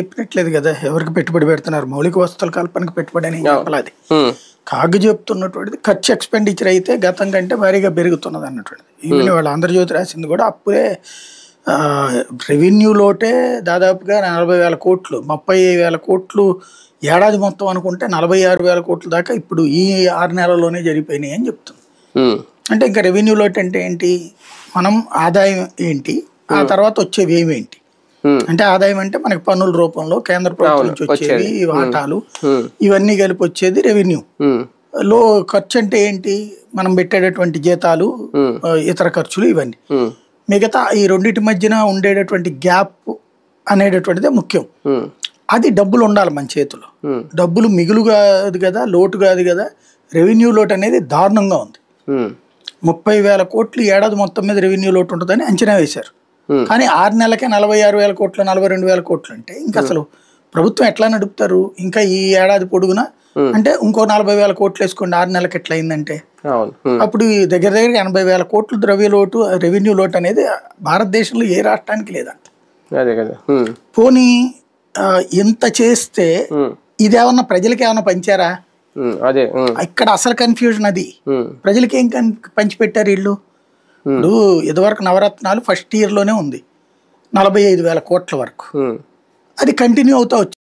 చెప్పినట్లేదు కదా, ఎవరికి పెట్టుబడి పెడుతున్నారు? మౌలిక వసతుల కల్పనకు పెట్టుబడి అని చెప్పలేదు. కాగు చెప్తున్నటువంటిది ఖర్చు ఎక్స్పెండిచర్ అయితే గతం కంటే భారీగా పెరుగుతున్నది అన్నటువంటిది. ఈవెన్ వాళ్ళ ఆంధ్రజ్యోతి రాసింది కూడా అప్పుడే రెవెన్యూ లోటే దాదాపుగా 40,000 కోట్లు, 30,000 కోట్లు ఏడాది మొత్తం అనుకుంటే 46,000 కోట్ల దాకా ఇప్పుడు ఈ 6 నెలల్లోనే జరిగిపోయినాయి అని చెప్తుంది. అంటే ఇంకా రెవెన్యూ లోటు అంటే ఏంటి? మనం ఆదాయం ఏంటి, ఆ తర్వాత వచ్చేవి ఏమేంటి అంటే ఆదాయం అంటే మనకి పన్నుల రూపంలో కేంద్ర ప్రభుత్వం నుంచి వచ్చేవి వాటాలు ఇవన్నీ కలిపి వచ్చేది రెవెన్యూ. లో ఖర్చు అంటే ఏంటి? మనం పెట్టేటటువంటి జీతాలు, ఇతర ఖర్చులు, ఇవన్నీ. మిగతా ఈ రెండింటి మధ్యన ఉండేటటువంటి గ్యాప్ అనేటటువంటిదే ముఖ్యం. అది డబ్బులు ఉండాలి మన చేతిలో. డబ్బులు మిగులు కాదు కదా, లోటు కాదు కదా. రెవెన్యూ లోటు అనేది దారుణంగా ఉంది. 30,000 కోట్లు ఏడాది మొత్తం మీద రెవెన్యూ లోటు ఉంటుందని అంచనా వేశారు. కానీ 6 నెలలకే 46,000 కోట్లు, 42,000 కోట్లు అంటే ఇంకా అసలు ప్రభుత్వం ఎట్లా నడుపుతారు? ఇంకా ఈ ఏడాది పొడుగున అంటే ఇంకో 40,000 కోట్లు వేసుకోండి, 6 నెలలకు ఎట్లా అయిందంటే అప్పుడు దగ్గర 80,000 కోట్లు రెవెన్యూ లోటు అనేది భారతదేశంలో ఏ రాష్ట్రానికి లేదంట. పోనీ ఇంత చేస్తే ఇదేమన్నా ప్రజలకి ఏమన్నా పంచారా? ఇక్కడ అసలు కన్ఫ్యూజన్ అది. ప్రజలకి ఏం పంచిపెట్టారు వీళ్ళు? ఇప్పుడు ఇదివరకు నవరత్నాలు ఫస్ట్ ఇయర్ లోనే ఉంది 45,000 కోట్ల వరకు, అది కంటిన్యూ అవుతా వచ్చింది.